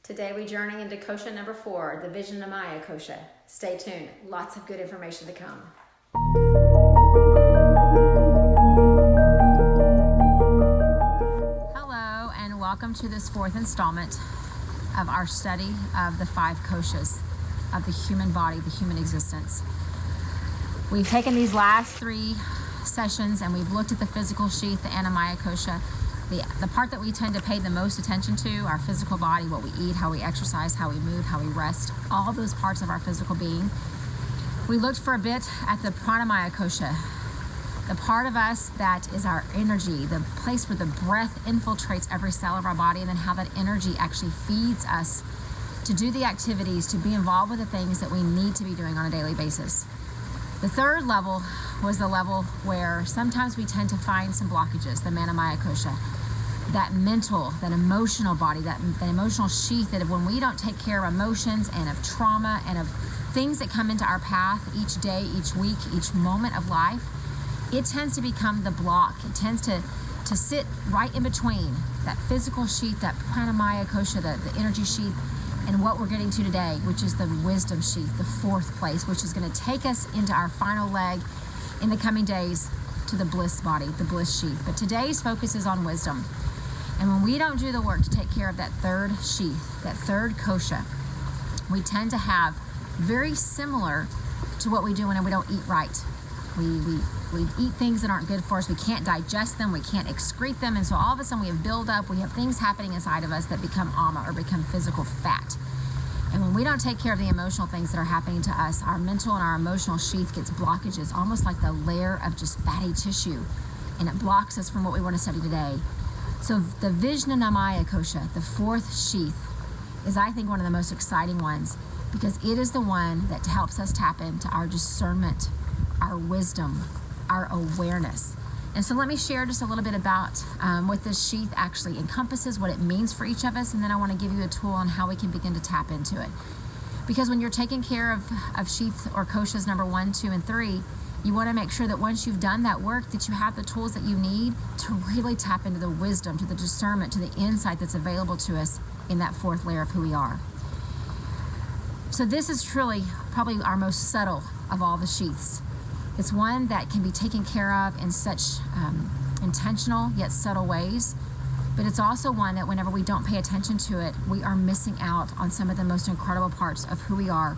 Today we journey into kosha number 4, the Vijnananmaya Kosha. Stay tuned, lots of good information to come. Hello and welcome to this 4th installment of our study of the 5 koshas of the human body, the human existence. We've taken these last 3 sessions and we've looked at the physical sheath, the Annamaya Kosha, the part that we tend to pay the most attention to, our physical body, what we eat, how we exercise, how we move, how we rest, all those parts of our physical being. We looked for a bit at the Pranamaya Kosha, the part of us that is our energy, the place where the breath infiltrates every cell of our body, and then how that energy actually feeds us to do the activities, to be involved with the things that we need to be doing on a daily basis. The 3rd level was the level where sometimes we tend to find some blockages, the Manamaya Kosha. That mental, that emotional body, that emotional sheath, that when we don't take care of emotions and of trauma and of things that come into our path each day, each week, each moment of life, it tends to become the block. It tends to sit right in between that physical sheath, that Pranamaya Kosha, the energy sheath, and what we're getting to today, which is the wisdom sheath, the 4th place, which is going to take us into our final leg in the coming days to the bliss body, the bliss sheath. But today's focus is on wisdom. And when we don't do the work to take care of that 3rd sheath, that 3rd kosha, we tend to have very similar to what we do when we don't eat right. We eat things that aren't good for us. We can't digest them. We can't excrete them. And so all of a sudden we have buildup. We have things happening inside of us that become ama, or become physical fat. And when we don't take care of the emotional things that are happening to us, our mental and our emotional sheath gets blockages, almost like the layer of just fatty tissue. And it blocks us from what we want to study today. So the Vijnananmaya Kosha, the 4th sheath, is I think one of the most exciting ones, because it is the one that helps us tap into our discernment, our wisdom, our awareness. And so let me share just a little bit about what this sheath actually encompasses, what it means for each of us, and then I want to give you a tool on how we can begin to tap into it. Because when you're taking care of sheath or koshas number 1, 2, and 3, you want to make sure that once you've done that work, that you have the tools that you need to really tap into the wisdom, to the discernment, to the insight that's available to us in that 4th layer of who we are. So this is truly probably our most subtle of all the sheaths. It's one that can be taken care of in such intentional yet subtle ways, but it's also one that whenever we don't pay attention to it, we are missing out on some of the most incredible parts of who we are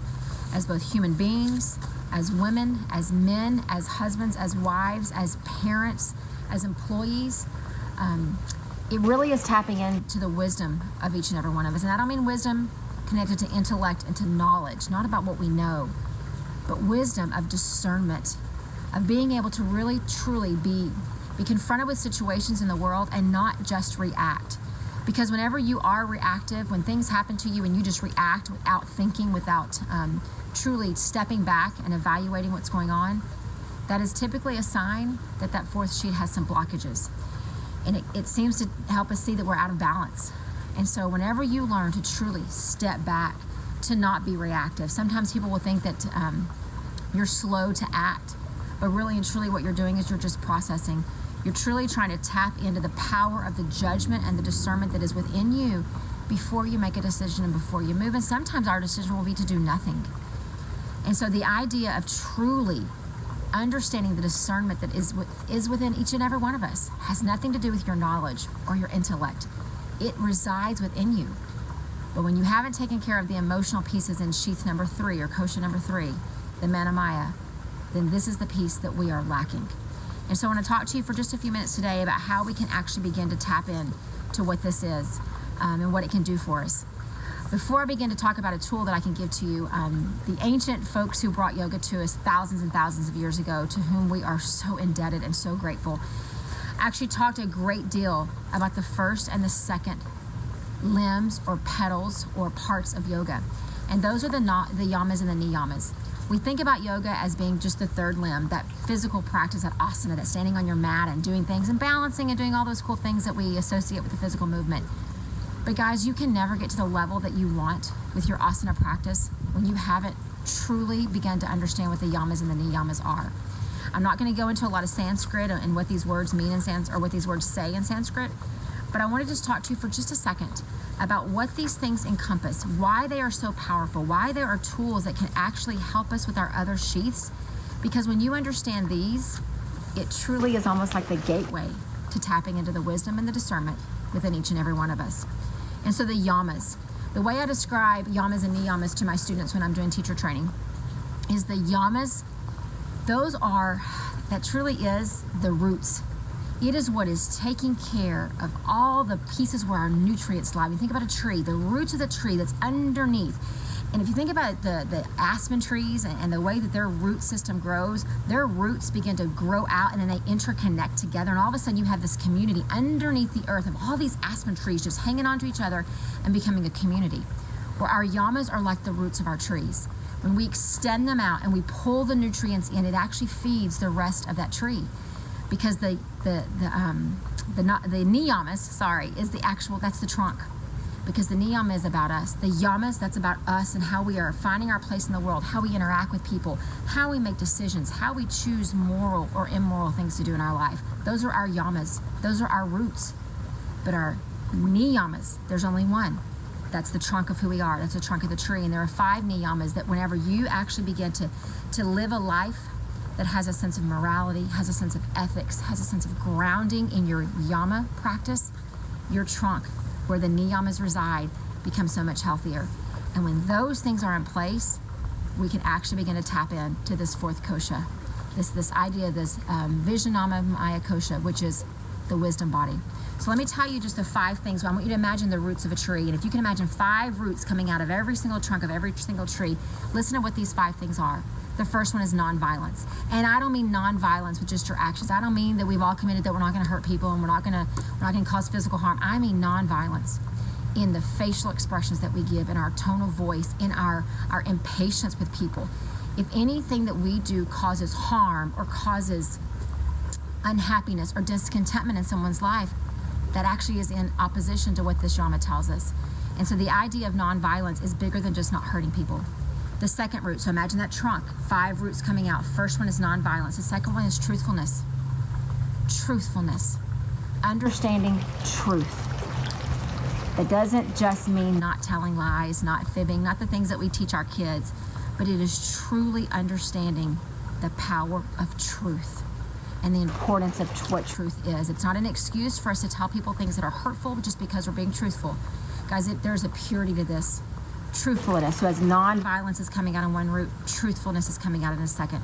as both human beings, as women, as men, as husbands, as wives, as parents, as employees. It really is tapping into the wisdom of each and every one of us. And I don't mean wisdom connected to intellect and to knowledge, not about what we know, but wisdom of discernment, of being able to really, truly be confronted with situations in the world and not just react. Because whenever you are reactive, when things happen to you and you just react without thinking, without truly stepping back and evaluating what's going on, that is typically a sign that that 4th sheath has some blockages. And it seems to help us see that we're out of balance. And so whenever you learn to truly step back, to not be reactive. Sometimes people will think that you're slow to act, but really and truly what you're doing is you're just processing. You're truly trying to tap into the power of the judgment and the discernment that is within you before you make a decision and before you move. And sometimes our decision will be to do nothing. And so the idea of truly understanding the discernment that is within each and every one of us has nothing to do with your knowledge or your intellect. It resides within you. But when you haven't taken care of the emotional pieces in sheath number 3 or kosha number 3, the Manamaya, then this is the piece that we are lacking. And so I want to talk to you for just a few minutes today about how we can actually begin to tap in to what this is and what it can do for us. Before I begin to talk about a tool that I can give to you, the ancient folks who brought yoga to us thousands and thousands of years ago, to whom we are so indebted and so grateful, actually talked a great deal about the 1st and the 2nd limbs or petals or parts of yoga. And those are the yamas and the niyamas. We think about yoga as being just the 3rd limb, that physical practice, that asana, that standing on your mat and doing things and balancing and doing all those cool things that we associate with the physical movement. But guys, you can never get to the level that you want with your asana practice when you haven't truly begun to understand what the yamas and the niyamas are. I'm not going to go into a lot of Sanskrit and what these words mean in Sanskrit, or what these words say in Sanskrit, but I want to just talk to you for just a second about what these things encompass, why they are so powerful, why there are tools that can actually help us with our other sheaths. Because when you understand these, it truly is almost like the gateway to tapping into the wisdom and the discernment within each and every one of us. And so the yamas, the way I describe yamas and niyamas to my students when I'm doing teacher training is the yamas, that truly is the roots. It is what is taking care of all the pieces where our nutrients lie. When you think about a tree, the roots of the tree that's underneath. And if you think about the aspen trees and the way that their root system grows, their roots begin to grow out and then they interconnect together. And all of a sudden you have this community underneath the earth of all these aspen trees just hanging onto each other and becoming a community. Where our yamas are like the roots of our trees. When we extend them out and we pull the nutrients in, it actually feeds the rest of that tree. Because the niyamas, is the actual, that's the trunk. Because the niyama is about us. The yamas, that's about us and how we are finding our place in the world, how we interact with people, how we make decisions, how we choose moral or immoral things to do in our life. Those are our yamas. Those are our roots. But our niyamas, there's only one. That's the trunk of who we are. That's the trunk of the tree. And there are 5 niyamas that whenever you actually begin to live a life that has a sense of morality, has a sense of ethics, has a sense of grounding in your yama practice, your trunk, where the niyamas reside, becomes so much healthier. And when those things are in place, we can actually begin to tap into this 4th kosha, this idea, this Vijnananmaya Kosha, which is the wisdom body. So let me tell you just the 5 things. I want you to imagine the roots of a tree. And if you can imagine 5 roots coming out of every single trunk of every single tree, listen to what these 5 things are. The first one is nonviolence. And I don't mean nonviolence with just your actions. I don't mean that we've all committed that we're not going to hurt people and we're not going to cause physical harm. I mean nonviolence in the facial expressions that we give, in our tone of voice, in our impatience with people. If anything that we do causes harm or causes unhappiness or discontentment in someone's life, that actually is in opposition to what this yama tells us. And so the idea of nonviolence is bigger than just not hurting people. The second root, so imagine that trunk, 5 roots coming out. First one is nonviolence. The second one is truthfulness. Truthfulness. Understanding truth. That doesn't just mean not telling lies, not fibbing, not the things that we teach our kids, but it is truly understanding the power of truth and the importance of what truth is. It's not an excuse for us to tell people things that are hurtful just because we're being truthful. Guys, there's a purity to this. Truthfulness. So as non-violence is coming out in one root, truthfulness is coming out in a second.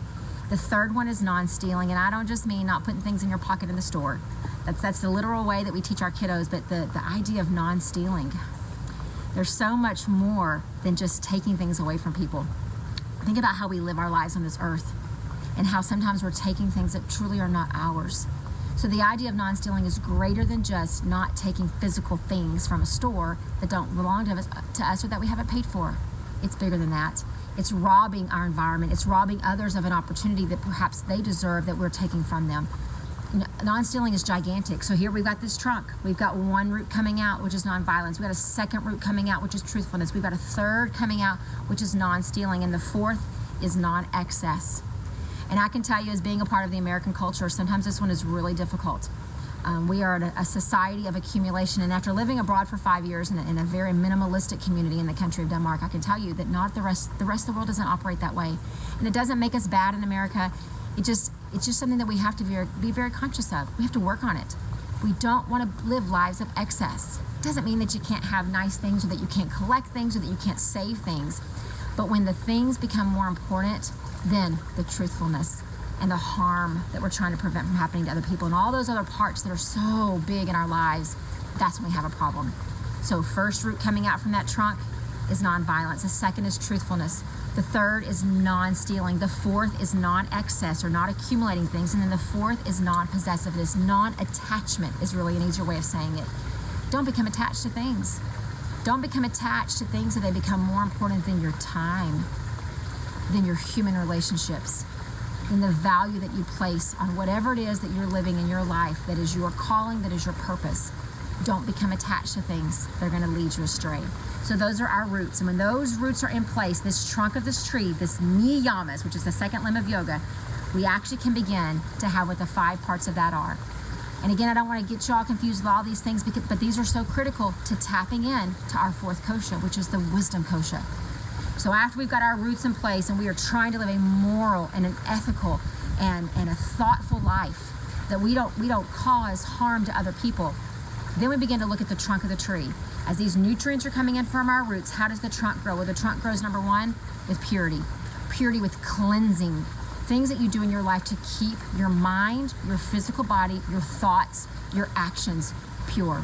The third one is non-stealing, and I don't just mean not putting things in your pocket in the store. That's the literal way that we teach our kiddos, but the idea of non-stealing. There's so much more than just taking things away from people. Think about how we live our lives on this earth and how sometimes we're taking things that truly are not ours. So the idea of non-stealing is greater than just not taking physical things from a store that don't belong to us or that we haven't paid for. It's bigger than that. It's robbing our environment. It's robbing others of an opportunity that perhaps they deserve that we're taking from them. Non-stealing is gigantic. So here we've got this trunk. We've got 1 root coming out, which is non-violence. We've got a 2nd root coming out, which is truthfulness. We've got a 3rd coming out, which is non-stealing. And the 4th is non-excess. And I can tell you, as being a part of the American culture, sometimes this one is really difficult. We are a society of accumulation, and after living abroad for 5 years in a very minimalistic community in the country of Denmark, I can tell you that not the rest of the world doesn't operate that way. And it doesn't make us bad in America. It's just something that we have to be very conscious of. We have to work on it. We don't want to live lives of excess. It doesn't mean that you can't have nice things or that you can't collect things or that you can't save things. But when the things become more important than the truthfulness and the harm that we're trying to prevent from happening to other people and all those other parts that are so big in our lives, that's when we have a problem. So first root coming out from that trunk is nonviolence. The 2nd is truthfulness. The 3rd is non-stealing. The 4th is non-excess or not accumulating things. And then the 4th is non-possessiveness. Non-attachment is really an easier way of saying it. Don't become attached to things. Don't become attached to things that they become more important than your time, than your human relationships, than the value that you place on whatever it is that you're living in your life, that is your calling, that is your purpose. Don't become attached to things that are going to lead you astray. So those are our roots. And when those roots are in place, this trunk of this tree, this niyamas, which is the 2nd limb of yoga, we actually can begin to have what the 5 parts of that are. And again, I don't want to get you all confused with all these things, but these are so critical to tapping in to our fourth kosha, which is the wisdom kosha. So after we've got our roots in place and we are trying to live a moral and an ethical and a thoughtful life, that we don't cause harm to other people, then we begin to look at the trunk of the tree. As these nutrients are coming in from our roots, how does the trunk grow? Well, the trunk grows, number one, with purity. Purity with cleansing. Things that you do in your life to keep your mind, your physical body, your thoughts, your actions pure.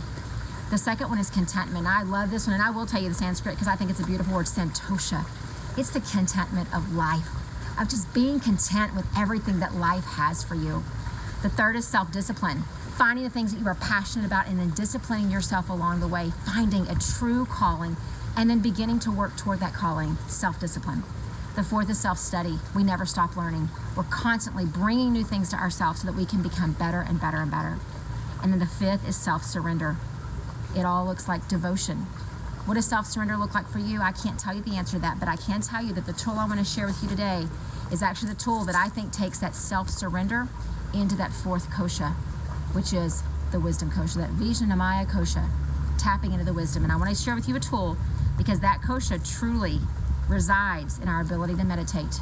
The second one is contentment. I love this one, and I will tell you the Sanskrit because I think it's a beautiful word, santosha. It's the contentment of life, of just being content with everything that life has for you. The third is self-discipline. Finding the things that you are passionate about and then disciplining yourself along the way, finding a true calling, and then beginning to work toward that calling, self-discipline. The fourth is self-study. We never stop learning. We're constantly bringing new things to ourselves so that we can become better and better and better. And then the fifth is self-surrender. It all looks like devotion. What does self-surrender look like for you? I can't tell you the answer to that, but I can tell you that the tool I want to share with you today is actually the tool that I think takes that self-surrender into that fourth kosha, which is the wisdom kosha, that Vijnananmaya Kosha, tapping into the wisdom. And I want to share with you a tool because that kosha truly resides in our ability to meditate.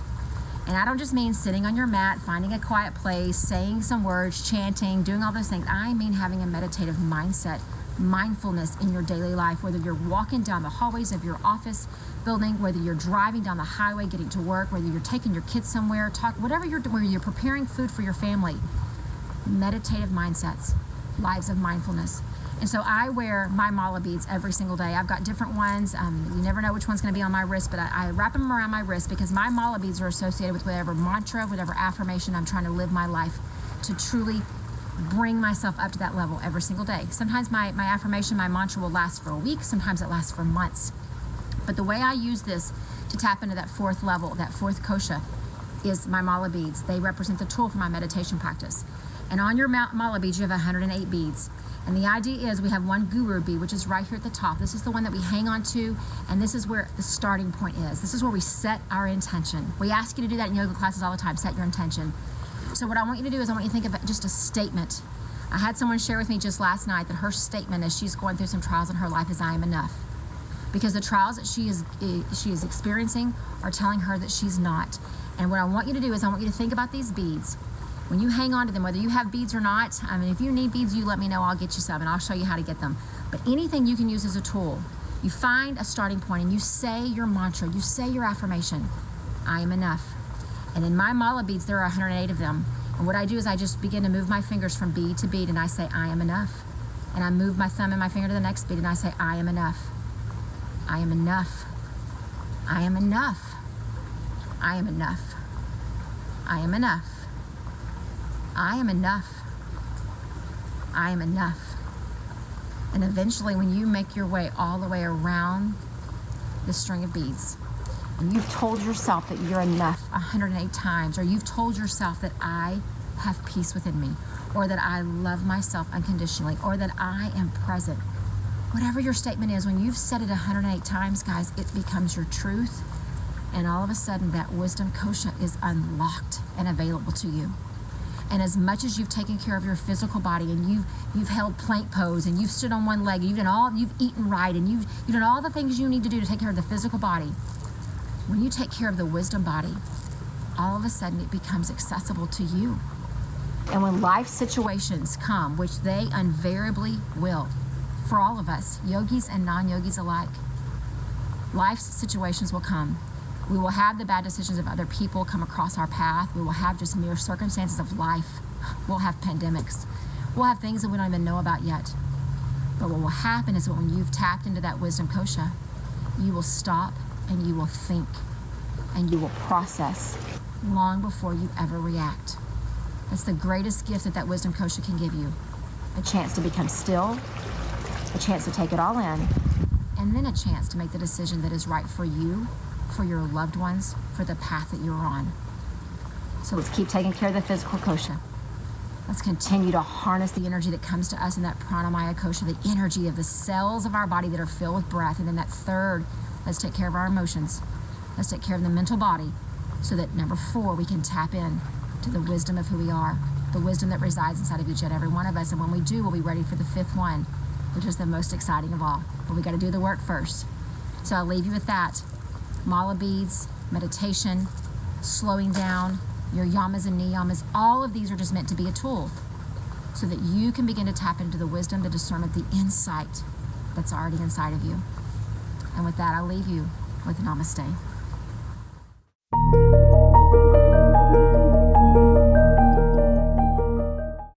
And I don't just mean sitting on your mat, finding a quiet place, saying some words, chanting, doing all those things. I mean having a meditative mindset, mindfulness in your daily life, whether you're walking down the hallways of your office building, whether you're driving down the highway getting to work, whether you're taking your kids somewhere, whatever you're doing, whether you're preparing food for your family. Meditative mindsets, lives of mindfulness. And so I wear my mala beads every single day. I've got different ones. You never know which one's going to be on my wrist, but I wrap them around my wrist because my mala beads are associated with whatever mantra, whatever affirmation I'm trying to live my life to truly bring myself up to that level every single day. Sometimes my affirmation, my mantra will last for a week. Sometimes it lasts for months. But the way I use this to tap into that fourth level, that fourth kosha, is my mala beads. They represent the tool for my meditation practice. And on your mala beads, you have 108 beads. And the idea is we have one guru bead, which is right here at the top. This is the one that we hang on to, and this is where the starting point is. This is where we set our intention. We ask you to do that in yoga classes all the time, set your intention. So what I want you to do is I want you to think of just a statement. I had someone share with me just last night that her statement as she's going through some trials in her life is, I am enough. Because the trials that she is experiencing are telling her that she's not. And what I want you to do is I want you to think about these beads. When you hang on to them, whether you have beads or not, I mean, if you need beads, you let me know, I'll get you some and I'll show you how to get them. But anything you can use as a tool, you find a starting point and you say your mantra, you say your affirmation, I am enough. And in my mala beads, there are 108 of them. And what I do is I just begin to move my fingers from bead to bead and I say, I am enough. And I move my thumb and my finger to the next bead and I say, I am enough. I am enough. I am enough. I am enough. I am enough. I am enough. I am enough. And eventually when you make your way all the way around the string of beads and you've told yourself that you're enough 108 times, or you've told yourself that I have peace within me, or that I love myself unconditionally, or that I am present, whatever your statement is, when you've said it 108 times, guys, it becomes your truth. And all of a sudden that wisdom kosha is unlocked and available to you. And as much as you've taken care of your physical body and you've held plank pose and you've stood on one leg, you've eaten right, and you've done all the things you need to do to take care of the physical body, when you take care of the wisdom body, all of a sudden it becomes accessible to you. And when life situations come, which they invariably will, for all of us, yogis and non-yogis alike, life's situations will come. We will have the bad decisions of other people come across our path. We will have just mere circumstances of life. We'll have pandemics. We'll have things that we don't even know about yet. But what will happen is that when you've tapped into that wisdom kosha, you will stop and you will think and you will process long before you ever react. That's the greatest gift that wisdom kosha can give you. A chance to become still, a chance to take it all in, and then a chance to make the decision that is right for you, for your loved ones, for the path that you're on. So let's keep taking care of the physical kosha. Let's continue to harness the energy that comes to us in that pranamaya kosha, the energy of the cells of our body that are filled with breath. And then that third, let's take care of our emotions. Let's take care of the mental body so that number 4, we can tap in to the wisdom of who we are. the wisdom that resides inside of each and every one of us. And when we do, we'll be ready for the fifth one, which is the most exciting of all. But we got to do the work first. So I'll leave you with that. Mala beads, meditation, slowing down, your yamas and niyamas, all of these are just meant to be a tool so that you can begin to tap into the wisdom, the discernment, the insight that's already inside of you. And with that, I'll leave you with namaste.